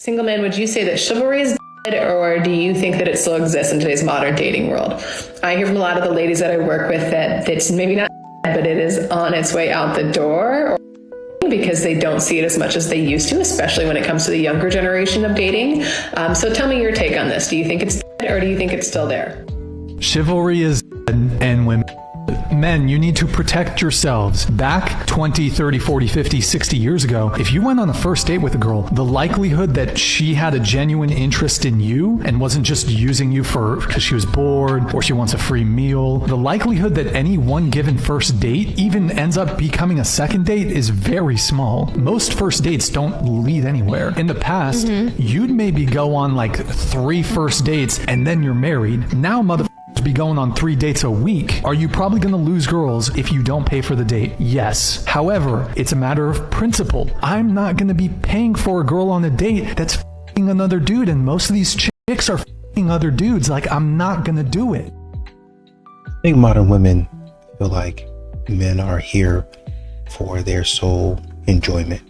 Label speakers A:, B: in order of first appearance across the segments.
A: Single man, would you say that chivalry is dead, or do you think that it still exists in today's modern dating world? I hear from a lot of the ladies that I work with that it's maybe not dead, but it is on its way out the door, because they don't see it as much as they used to, especially when it comes to the younger generation of dating. So tell me your take on this. Do you think it's dead, or do you think it's still there?
B: Chivalry is dead, and women. Men, you need to protect yourselves. Back 20, 30, 40, 50, 60 years ago, if you went on a first date with a girl, the likelihood that she had a genuine interest in you and wasn't just using you because she was bored or she wants a free meal, the likelihood that any one given first date even ends up becoming a second date is very small. Most first dates don't lead anywhere. In the past, you'd maybe go on like 3 first dates and then you're married. Now, be going on 3 dates a week. Are you probably going to lose girls if you don't pay for the date? Yes. However, it's a matter of principle. I'm not going to be paying for a girl on a date that's f***ing another dude, and most of these chicks are f***ing other dudes. Like, I'm not going to do it.
C: I think modern women feel like men are here for their sole enjoyment,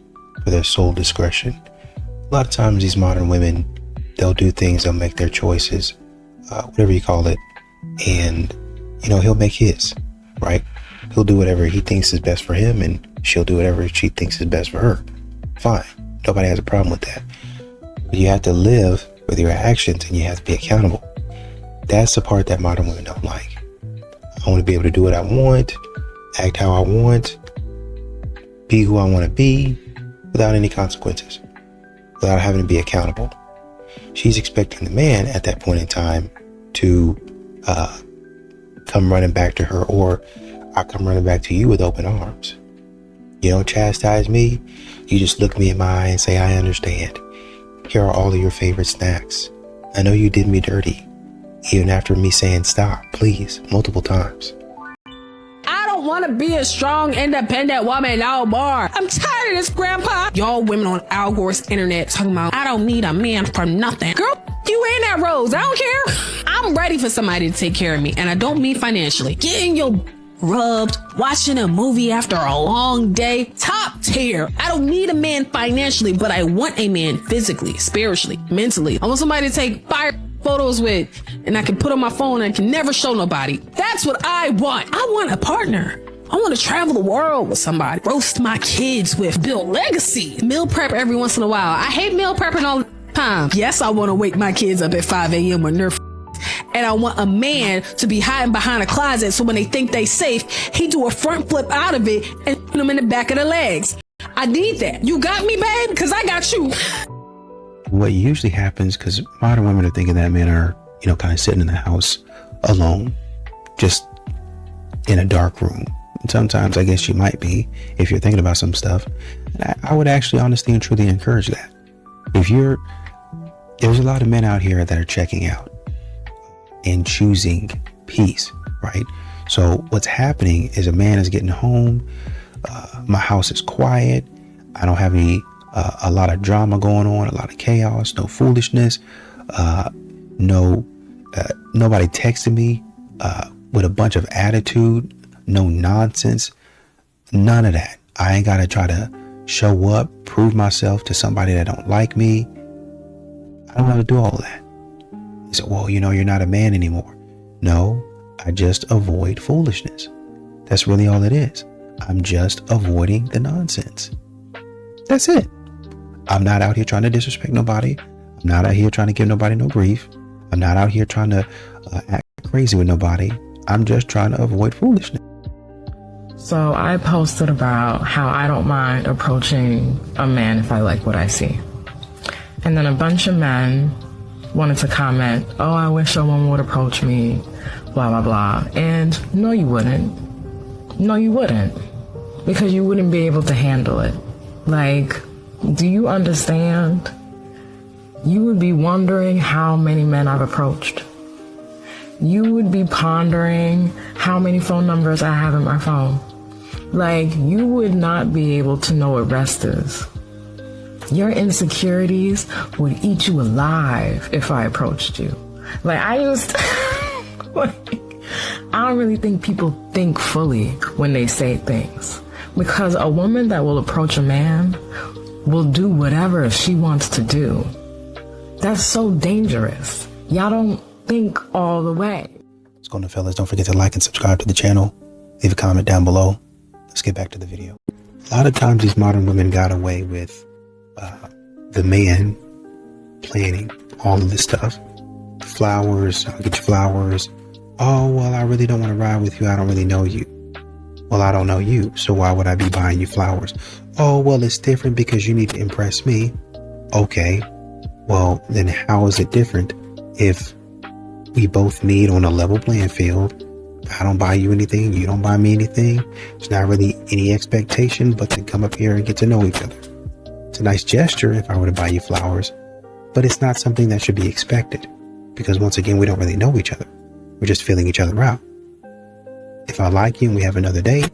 C: for their sole discretion. A lot of times these modern women, they'll do things, they'll make their choices, whatever you call it, and he'll make his, right? He'll do whatever he thinks is best for him, and she'll do whatever she thinks is best for her. Fine, nobody has a problem with that. But you have to live with your actions, and you have to be accountable. That's the part that modern women don't like. I want to be able to do what I want, act how I want, be who I want to be, without any consequences, without having to be accountable. She's expecting the man at that point in time to come running back to her, or I come running back to you with open arms. You don't chastise me. You just look me in my eye and say, I understand. Here are all of your favorite snacks. I know you did me dirty, even after me saying stop, please, multiple times.
D: I don't want to be a strong, independent woman no more. I'm tired of this, Grandpa. Y'all women on Al Gore's internet talking about, I don't need a man for nothing. Girl, you ain't that Rose. I don't care. I'm ready for somebody to take care of me, and I don't mean financially. Getting your rubbed, watching a movie after a long day, top tier. I don't need a man financially, but I want a man physically, spiritually, mentally. I want somebody to take fire photos with, and I can put on my phone and I can never show nobody. That's what I want. I want a partner. I want to travel the world with somebody, roast my kids with, build legacy, meal prep every once in a while. I hate meal prepping all the time. Yes, I want to wake my kids up at 5 a.m. with Nerf. And I want a man to be hiding behind a closet, so when they think they safe, he do a front flip out of it and put them in the back of the legs. I need that. You got me, babe? Because I got you.
C: What usually happens, because modern women are thinking that men are, kind of sitting in the house alone, just in a dark room. And sometimes I guess you might be, if you're thinking about some stuff. And I would actually honestly and truly encourage that. There's a lot of men out here that are checking out and choosing peace, right? So what's happening is a man is getting home. My house is quiet. I don't have a lot of drama going on, a lot of chaos, no foolishness, nobody texting me with a bunch of attitude, no nonsense, none of that. I ain't got to try to show up, prove myself to somebody that don't like me. I don't have to do all of that. He said, well, you're not a man anymore. No, I just avoid foolishness. That's really all it is. I'm just avoiding the nonsense. That's it. I'm not out here trying to disrespect nobody. I'm not out here trying to give nobody no grief. I'm not out here trying to act crazy with nobody. I'm just trying to avoid foolishness.
E: So I posted about how I don't mind approaching a man if I like what I see. And then a bunch of men wanted to comment, oh, I wish someone would approach me, blah, blah, blah. And no, you wouldn't. No, you wouldn't. Because you wouldn't be able to handle it. Like, do you understand? You would be wondering how many men I've approached. You would be pondering how many phone numbers I have in my phone. Like, you would not be able to know what rest is. Your insecurities would eat you alive if I approached you. Like, I don't really think people think fully when they say things. Because a woman that will approach a man will do whatever she wants to do. That's so dangerous. Y'all don't think all the way.
C: What's going on, fellas? Don't forget to like and subscribe to the channel. Leave a comment down below. Let's get back to the video. A lot of times these modern women got away with the man planning all of this stuff. Flowers, I'll get you flowers. Oh, well, I really don't want to ride with you. I don't really know you. Well, I don't know you, so why would I be buying you flowers? Oh, well, it's different because you need to impress me. Okay, well, then how is it different if we both meet on a level playing field? I don't buy you anything, you don't buy me anything. There's not really any expectation but to come up here and get to know each other. It's a nice gesture if I were to buy you flowers, but it's not something that should be expected because once again, we don't really know each other. We're just feeling each other out. If I like you and we have another date,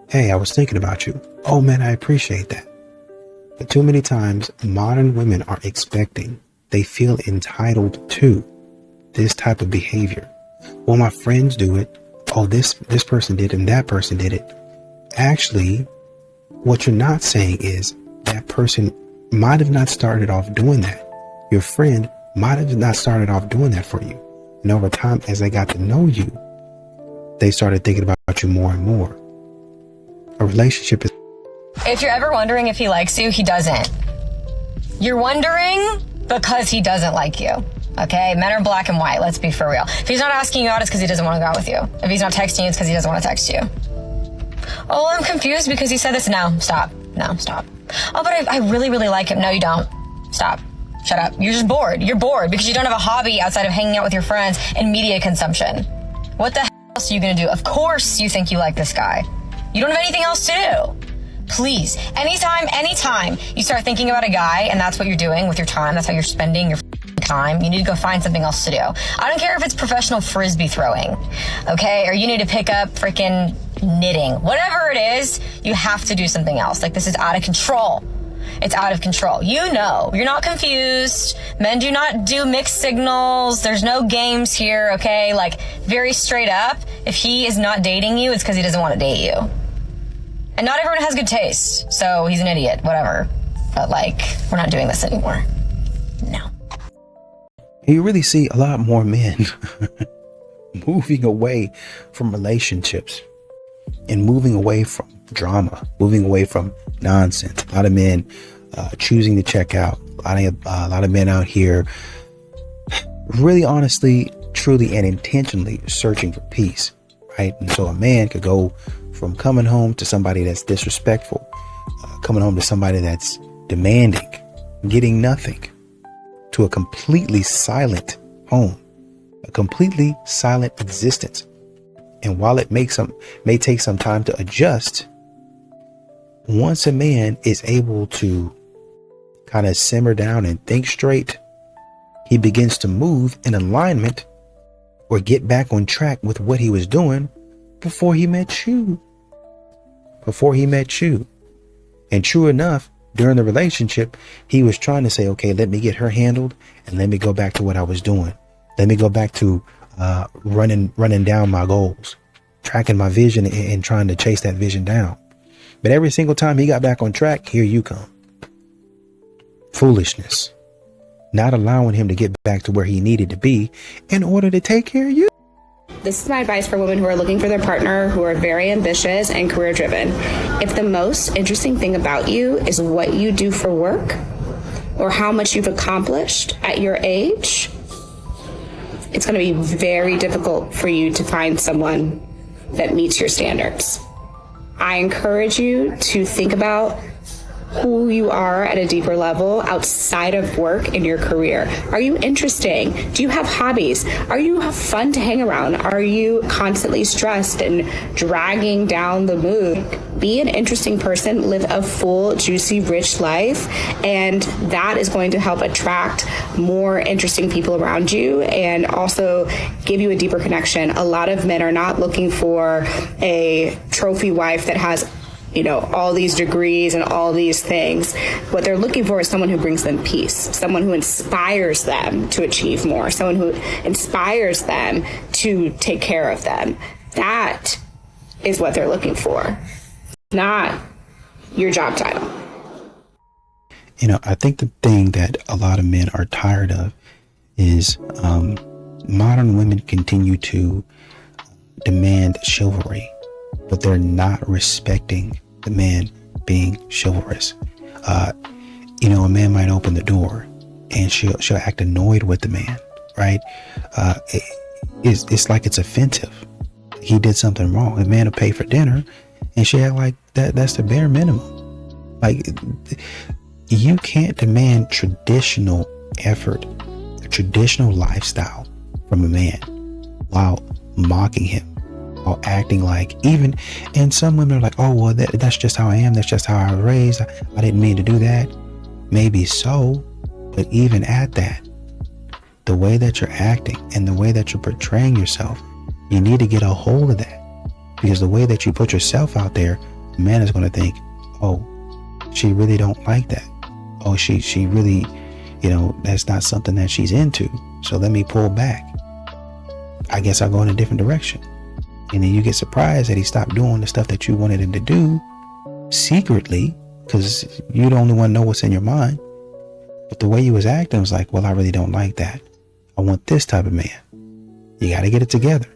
C: hey, I was thinking about you. Oh man, I appreciate that. But too many times, modern women are expecting, they feel entitled to this type of behavior. Well, my friends do it. Oh, this person did and that person did it. Actually, what you're not saying is that person might have not started off doing that. Your friend might have not started off doing that for you. And over time, as they got to know you, they started thinking about you more and more. A relationship is...
F: If you're ever wondering if he likes you, he doesn't. You're wondering because he doesn't like you. Okay? Men are black and white. Let's be for real. If he's not asking you out, it's because he doesn't want to go out with you. If he's not texting you, it's because he doesn't want to text you. Oh, I'm confused because he said this. No, stop. No, stop. Oh, but I really, really like him. No, you don't. Stop. Shut up. You're just bored. You're bored because you don't have a hobby outside of hanging out with your friends and media consumption. What the hell else are you going to do? Of course you think you like this guy. You don't have anything else to do. Please, anytime you start thinking about a guy and that's what you're doing with your time, that's how you're spending your time, you need to go find something else to do. I don't care if it's professional frisbee throwing, okay? Or you need to pick up freaking knitting. Whatever it is, you have to do something else. Like, this is out of control. It's out of control. You know, you're not confused. Men do not do mixed signals. There's no games here, okay? Like, very straight up, if he is not dating you, it's because he doesn't want to date you. And not everyone has good taste, so he's an idiot, whatever. But, like, we're not doing this anymore. No.
C: You really see a lot more men moving away from relationships and moving away from drama, moving away from nonsense. A lot of men choosing to check out. A lot of men out here really honestly, truly, and intentionally searching for peace, right? And so a man could go from coming home to somebody that's disrespectful, coming home to somebody that's demanding, getting nothing, to a completely silent home, a completely silent existence. And while it may take some time to adjust, once a man is able to kind of simmer down and think straight, he begins to move in alignment or get back on track with what he was doing before he met you. And true enough, during the relationship, he was trying to say, okay, let me get her handled and let me go back to what I was doing. Let me go back to running down my goals, tracking my vision and trying to chase that vision down. But every single time he got back on track, here you come. Foolishness. Not allowing him to get back to where he needed to be in order to take care of you.
G: This is my advice for women who are looking for their partner who are very ambitious and career driven. If the most interesting thing about you is what you do for work or how much you've accomplished at your age, it's going to be very difficult for you to find someone that meets your standards. I encourage you to think about who you are at a deeper level outside of work in your career. Are you interesting? Do you have hobbies? Are you fun to hang around? Are you constantly stressed and dragging down the mood? Be an interesting person, live a full, juicy, rich life, and that is going to help attract more interesting people around you and also give you a deeper connection. A lot of men are not looking for a trophy wife that has all these degrees and all these things. What they're looking for is someone who brings them peace, someone who inspires them to achieve more, someone who inspires them to take care of them. That is what they're looking for, not your job title.
C: I think the thing that a lot of men are tired of is modern women continue to demand chivalry, but they're not respecting the man being chivalrous. A man might open the door and she'll act annoyed with the man, right? It's like it's offensive. He did something wrong. The man will pay for dinner and she act like that's the bare minimum. Like, you can't demand traditional effort, a traditional lifestyle from a man while mocking him, while acting like, and some women are like, oh, well, that's just how I am. That's just how I was raised. I didn't mean to do that. Maybe so, but even at that, the way that you're acting and the way that you're portraying yourself, you need to get a hold of that, because the way that you put yourself out there, the man is going to think, oh, she really don't like that. Oh, she really, that's not something that she's into. So let me pull back. I guess I'll go in a different direction. And then you get surprised that he stopped doing the stuff that you wanted him to do secretly, because you the only one know what's in your mind. But the way you was acting was like, well, I really don't like that. I want this type of man. You got to get it together.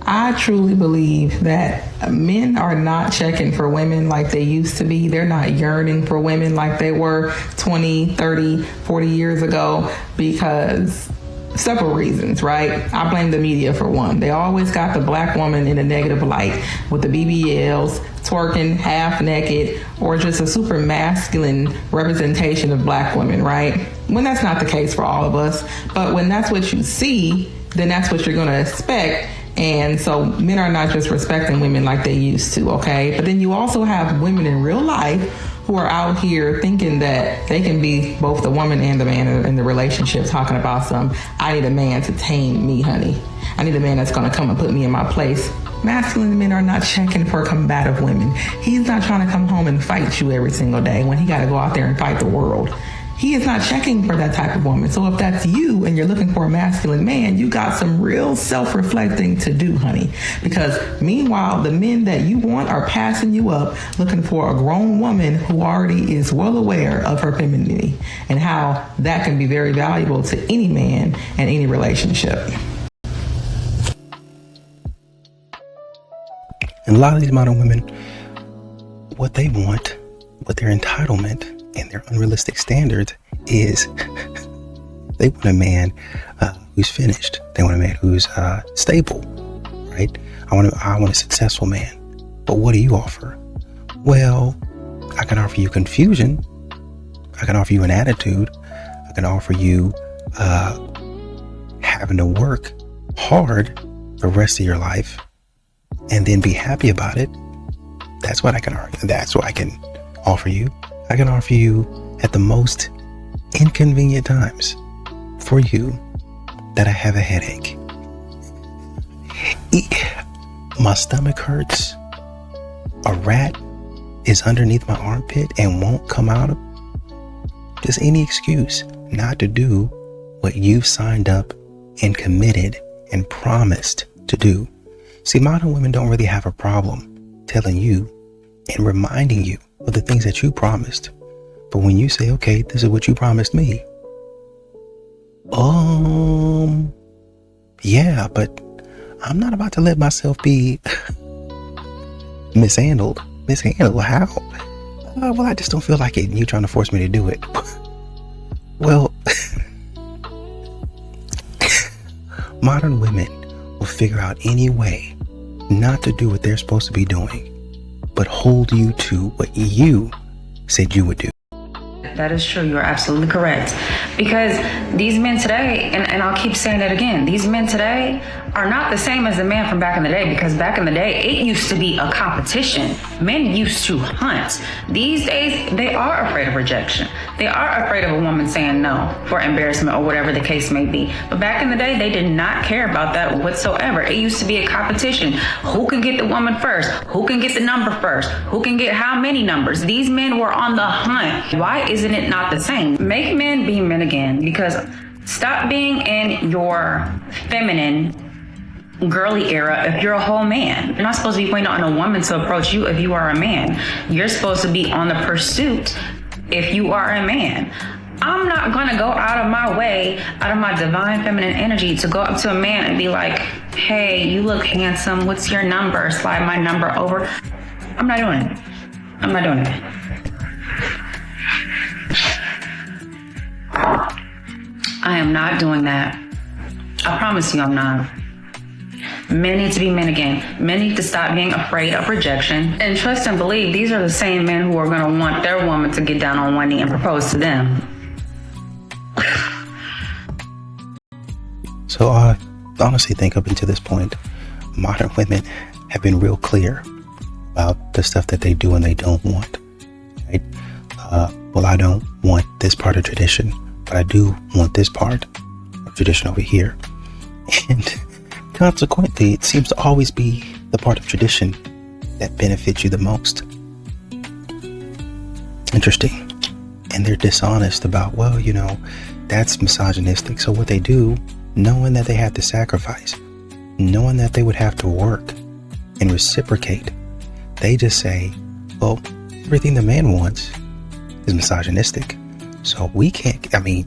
E: I truly believe that men are not checking for women like they used to be. They're not yearning for women like they were 20, 30, 40 years ago, because several reasons, right? I blame the media for one. They always got the black woman in a negative light with the BBLs, twerking half naked, or just a super masculine representation of black women, right? When that's not the case for all of us, but when that's what you see, then that's what you're going to expect. And so men are not just respecting women like they used to, okay? But then you also have women in real life who are out here thinking that they can be both the woman and the man in the relationship, talking about I need a man to tame me, honey. I need a man that's going to come and put me in my place. Masculine men are not checking for combative women. He's not trying to come home and fight you every single day when he got to go out there and fight the world. He is not checking for that type of woman. So if that's you and you're looking for a masculine man, you got some real self-reflecting to do, honey. Because meanwhile, the men that you want are passing you up looking for a grown woman who already is well aware of her femininity and how that can be very valuable to any man and any relationship.
C: And a lot of these modern women, what they want, what their entitlement and their unrealistic standards is, they want a man who's finished. They want a man who's stable, right? I want a successful man. But what do you offer? Well, I can offer you confusion. I can offer you an attitude. I can offer you having to work hard the rest of your life and then be happy about it. That's what I can argue. That's what I can offer you. I can offer you at the most inconvenient times for you that I have a headache. My stomach hurts. A rat is underneath my armpit and won't come out. Just any excuse not to do what you've signed up and committed and promised to do. See, modern women don't really have a problem telling you and reminding you of the things that you promised. But when you say, okay, this is what you promised me. Yeah, but I'm not about to let myself be mishandled. How? Well, I just don't feel like it. And you're trying to force me to do it. Well, modern women will figure out any way not to do what they're supposed to be doing, but hold you to what you said you would do.
H: That is true. You're absolutely correct. Because these men today, and I'll keep saying it again, these men today are not the same as the man from back in the day, because back in the day, it used to be a competition. Men used to hunt. These days, they are afraid of rejection. They are afraid of a woman saying no for embarrassment or whatever the case may be. But back in the day, they did not care about that whatsoever. It used to be a competition. Who can get the woman first? Who can get the number first? Who can get how many numbers? These men were on the hunt. Why isn't it not the same? Make men be men again, because stop being in your feminine girly era if you're a whole man. You're not supposed to be waiting on a woman to approach you if you are a man. You're supposed to be on the pursuit if you are a man. I'm not gonna go out of my way, out of my divine feminine energy to go up to a man and be like, hey, you look handsome, what's your number? Slide my number over. I'm not doing it. I'm not doing it. I am not doing that. I promise you I'm not. Men need to be men again. Men need to stop being afraid of rejection and trust and believe these are the same men who are going to want their woman to get down on one knee and propose to them.
C: So I honestly think up until this point, modern women have been real clear about the stuff that they do and they don't want. Right? Well, I don't want this part of tradition, but I do want this part of tradition over here. And consequently, it seems to always be the part of tradition that benefits you the most. Interesting. And they're dishonest about, well, you know, that's misogynistic. So what they do, knowing that they have to sacrifice, knowing that they would have to work and reciprocate, they just say, well, everything the man wants is misogynistic. So we can't, I mean,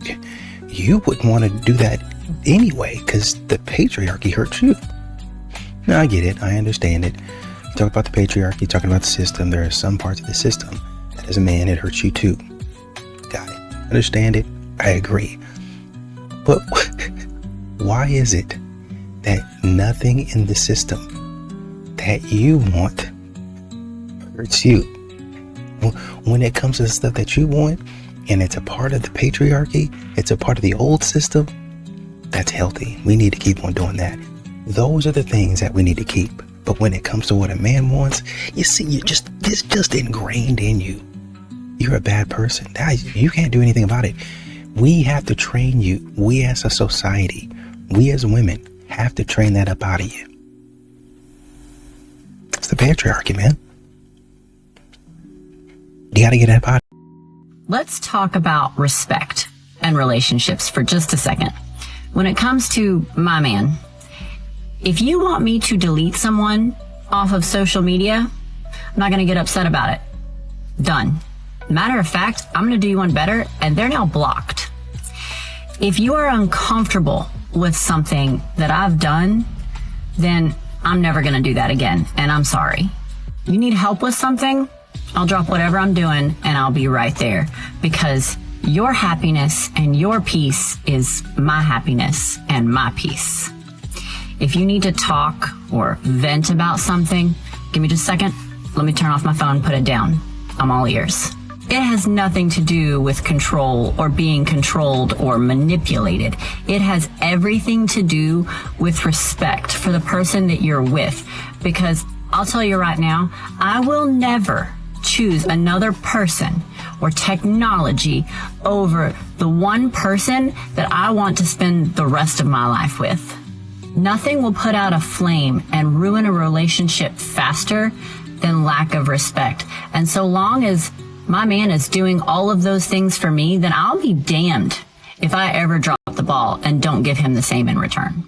C: you wouldn't want to do that anyway because the patriarchy hurts you. Now, I get it. I understand it. You talk about the patriarchy, talking about the system. There are some parts of the system that as a man, it hurts you too. Got it. Understand it. I agree. But why is it that nothing in the system that you want hurts you? When it comes to the stuff that you want, and it's a part of the patriarchy, it's a part of the old system, that's healthy. We need to keep on doing that. Those are the things that we need to keep. But when it comes to what a man wants, you see, it's just ingrained in you. You're a bad person. You can't do anything about it. We have to train you. We as a society, we as women have to train that up out of you. It's the patriarchy, man. You gotta get that out.
I: Let's talk about respect and relationships for just a second. When it comes to my man, if you want me to delete someone off of social media, I'm not going to get upset about it. Done. Matter of fact, I'm going to do you one better, and they're now blocked. If you are uncomfortable with something that I've done, then I'm never going to do that again, and I'm sorry. You need help with something? I'll drop whatever I'm doing and I'll be right there, because your happiness and your peace is my happiness and my peace. If you need to talk or vent about something, give me just a second. Let me turn off my phone, put it down. I'm all ears. It has nothing to do with control or being controlled or manipulated. It has everything to do with respect for the person that you're with, because I'll tell you right now, I will never choose another person or technology over the one person that I want to spend the rest of my life with. Nothing will put out a flame and ruin a relationship faster than lack of respect. And so long as my man is doing all of those things for me, then I'll be damned if I ever drop the ball and don't give him the same in return.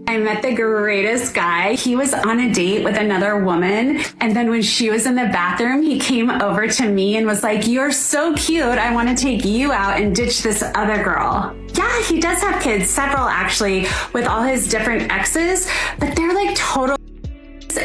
J: I met the greatest guy. He was on a date with another woman. And then when she was in the bathroom, he came over to me and was like, "You're so cute. I want to take you out and ditch this other girl." Yeah, he does have kids, several actually, with all his different exes, but they're like total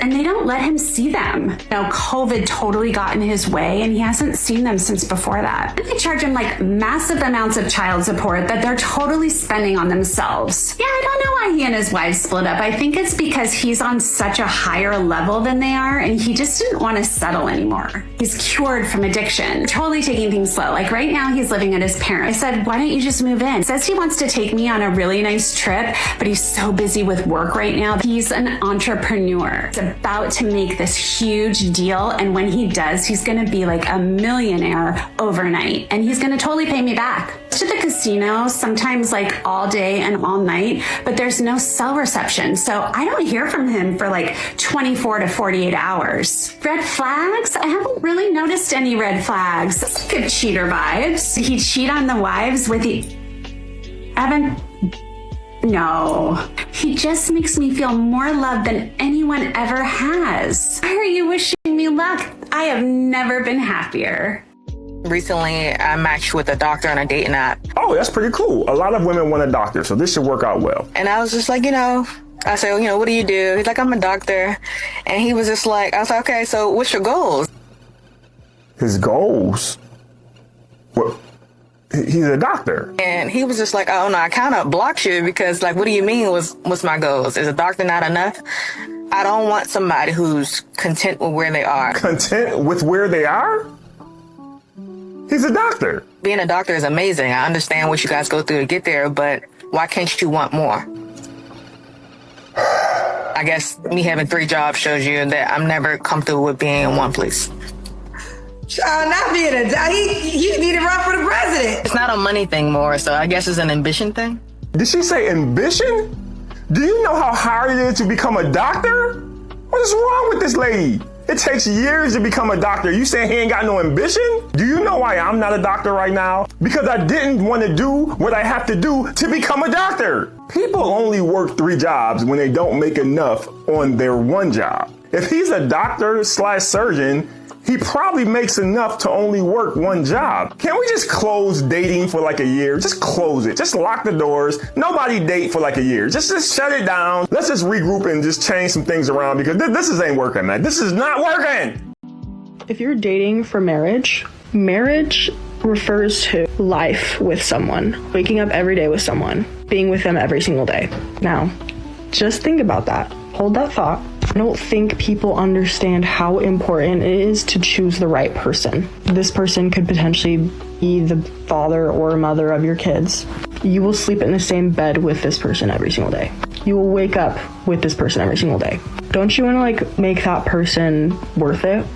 J: and they don't let him see them. You know, COVID totally got in his way and he hasn't seen them since before that. And they charge him like massive amounts of child support that they're totally spending on themselves. Yeah, I don't know why he and his wife split up. I think it's because he's on such a higher level than they are and he just didn't want to settle anymore. He's cured from addiction, totally taking things slow. Like right now he's living at his parents. I said, "Why don't you just move in?" He says he wants to take me on a really nice trip, but he's so busy with work right now. He's an entrepreneur. About to make this huge deal, and when he does, he's gonna be like a millionaire overnight, and he's gonna totally pay me back. To the casino sometimes like all day and all night, but there's no cell reception, so I don't hear from him for like 24 to 48 hours. Red flags? I haven't really noticed any red flags. That's good cheater vibes. He'd cheat on the wives with No, he just makes me feel more loved than anyone ever has. Why are you wishing me luck? I have never been happier.
K: Recently, I matched with a doctor on a dating app.
L: Oh, that's pretty cool. A lot of women want a doctor, so this should work out well.
K: And I was just like, I said, what do you do? He's like, I'm a doctor. And he was just like, I was like, okay, so what's your goals?
L: His goals? Well, he's a doctor.
K: And he was just like, oh no, I kind of blocked you because like, what do you mean what's my goals? Is a doctor not enough? I don't want somebody who's content with where they are.
L: Content with where they are? He's a doctor.
K: Being a doctor is amazing. I understand what you guys go through to get there, but why can't you want more? I guess me having 3 jobs shows you that I'm never comfortable with being in one place.
M: Not being he need to run for the president.
K: It's not a money thing more, so I guess it's an ambition thing.
L: Did she say ambition? Do you know how hard it is to become a doctor? What is wrong with this lady? It takes years to become a doctor. You saying he ain't got no ambition? Do you know why I'm not a doctor right now? Because I didn't want to do what I have to do to become a doctor. People only work 3 jobs when they don't make enough on their one job. If he's a doctor/surgeon, he probably makes enough to only work one job. Can't we just close dating for like a year? Just close it. Just lock the doors. Nobody date for like a year. Just shut it down. Let's just regroup and just change some things around because this ain't working, man. This is not working.
N: If you're dating for marriage refers to life with someone, waking up every day with someone, being with them every single day. Now, just think about that. Hold that thought. I don't think people understand how important it is to choose the right person. This person could potentially be the father or mother of your kids. You will sleep in the same bed with this person every single day. You will wake up with this person every single day. Don't you want to make that person worth it?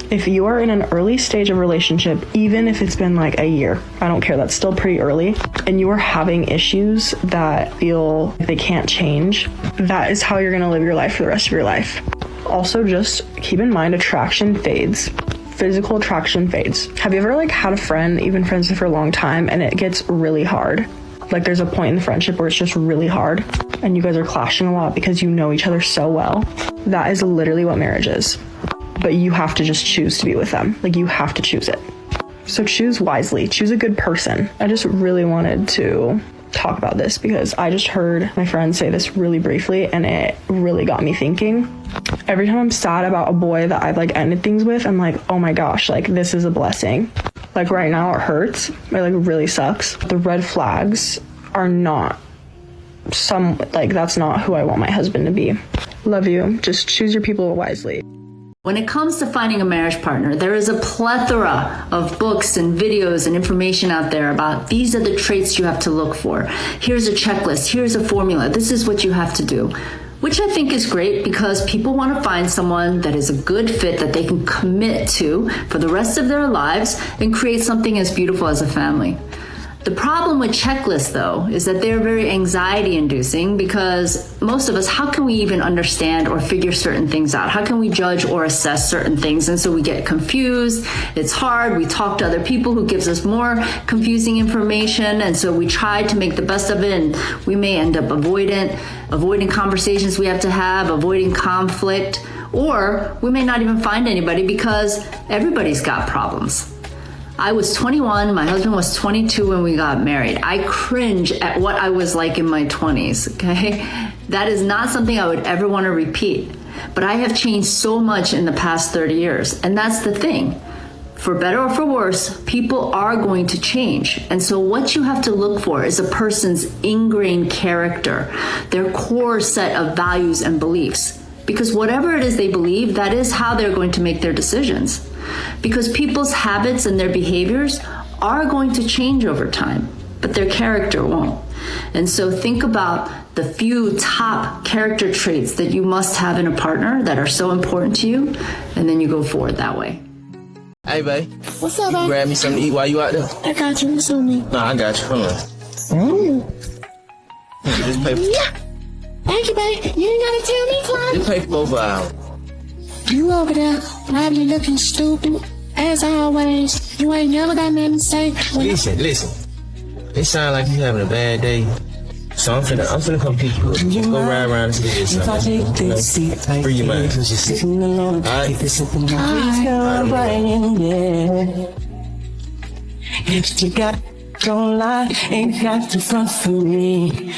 N: If you are in an early stage of relationship, even if it's been a year, I don't care, that's still pretty early, and you are having issues that feel they can't change, that is how you're going to live your life for the rest of your life. Also, just keep in mind, attraction fades. Physical attraction fades. Have you ever had a friend, even friends for a long time, and it gets really hard? There's a point in the friendship where it's just really hard, and you guys are clashing a lot because you know each other so well. That is literally what marriage is. But you have to just choose to be with them. You have to choose it. So choose wisely. Choose a good person. I just really wanted to talk about this because I just heard my friend say this really briefly and it really got me thinking. Every time I'm sad about a boy that I've ended things with, I'm like, oh my gosh, this is a blessing. Right now it hurts. It really sucks. The red flags are not that's not who I want my husband to be. Love you. Just choose your people wisely.
I: When it comes to finding a marriage partner, there is a plethora of books and videos and information out there about these are the traits you have to look for. Here's a checklist. Here's a formula. This is what you have to do, which I think is great because people want to find someone that is a good fit that they can commit to for the rest of their lives and create something as beautiful as a family. The problem with checklists, though, is that they're very anxiety-inducing because most of us, how can we even understand or figure certain things out? How can we judge or assess certain things? And so we get confused. It's hard. We talk to other people who gives us more confusing information. And so we try to make the best of it, and we may end up avoiding conversations we have to have, avoiding conflict, or we may not even find anybody because everybody's got problems. I was 21, my husband was 22 when we got married. I cringe at what I was like in my 20s, okay? That is not something I would ever want to repeat. But I have changed so much in the past 30 years, and that's the thing. For better or for worse, people are going to change. And so what you have to look for is a person's ingrained character, their core set of values and beliefs. Because whatever it is they believe, that is how they're going to make their decisions. Because people's habits and their behaviors are going to change over time, but their character won't. And so think about the few top character traits that you must have in a partner that are so important to you, and then you go forward that way.
O: Hey, babe.
P: What's up, babe?
O: Grab me something to eat while you out there.
P: I got you. What's on me?
O: No, I got you. Hold on. This paper.
P: Yeah. Thank you, babe. You ain't gotta tell me twice.
O: This paper over hours.
P: You over there, probably looking stupid, as always. You ain't never got nothing to say.
O: Listen. It sound like you having a bad day. So I'm finna come pick you up. Just go ride around and see this. If I take this seat, free your mind. Alright? If you got, don't lie, ain't got to front for me.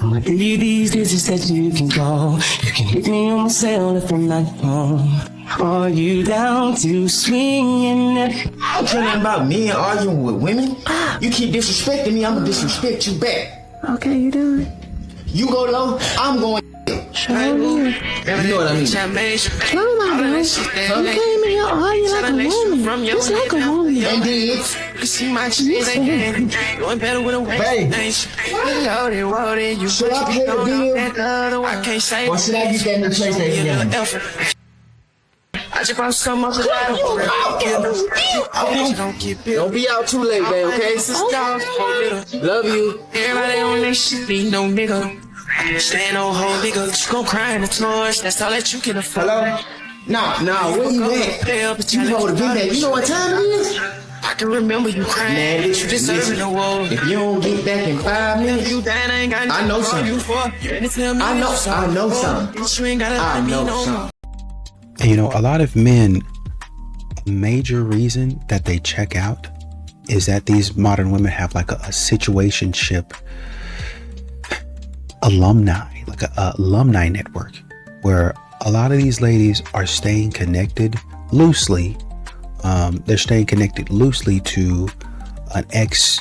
O: I'ma give you these digits that you can call. You can hit me on my cell if I'm not home. Are you down to swing in that?
Q: I'm telling about men arguing with women. You keep disrespecting me, I'm gonna disrespect you back.
P: Okay, you do it.
Q: You go low, I'm going.
P: Sure.
Q: You know what I mean?
P: Oh my God. You came in here arguing like a woman. It's like a woman.
Q: And then, should I pay the bill? Or should I get that new PlayStation?
O: I just brought some up. Don't be out too late, man, okay? Love you. Everybody on this shit, be no nigga. Stay no whole nigga. Just gon' cry in the floors. That's all that you can afford.
Q: Hello? Nah, where you at? You hold a big day. You know what time it is?
O: I can remember you crying.
Q: Man,
O: you deserve the world.
Q: If you don't get back in 5 minutes, I know something. I know something.
C: And you know, a lot of men, a major reason that they check out is that these modern women have like a situationship alumni, like a alumni network, where a lot of these ladies are staying connected loosely. They're staying connected loosely to an ex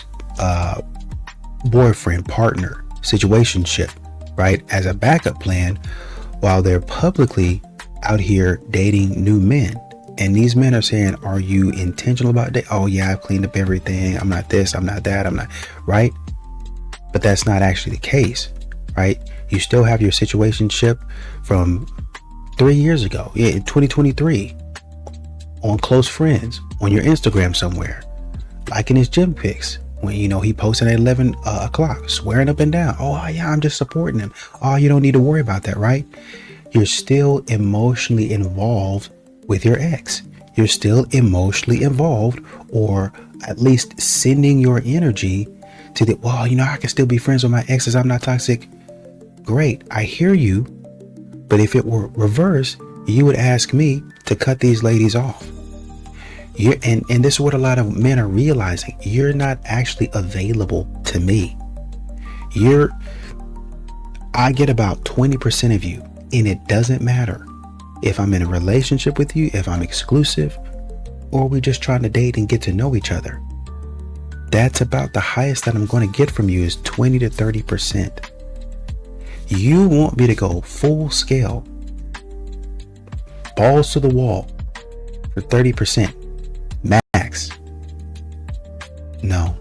C: boyfriend, partner, situationship, right? As a backup plan, while they're publicly out here dating new men. And these men are saying, are you intentional about that? Oh yeah, I've cleaned up everything. I'm not this, I'm not that, I'm not, right? But that's not actually the case, right? You still have your situationship from 3 years ago, in 2023, on close friends, on your Instagram somewhere, liking his gym pics. When, you know, he posted at 11 o'clock, swearing up and down, oh yeah, I'm just supporting him. Oh, you don't need to worry about that, right? You're still emotionally involved with your ex. You're still emotionally involved, or at least sending your energy to the, well, you know, I can still be friends with my exes. I'm not toxic. Great. I hear you. But if it were reversed, you would ask me to cut these ladies off. And this is what a lot of men are realizing. You're not actually available to me. I get about 20% of you. And it doesn't matter if I'm in a relationship with you, if I'm exclusive, or we're just trying to date and get to know each other. That's about the highest that I'm going to get from you is 20 to 30%. You want me to go full scale, balls to the wall for 30% max. No.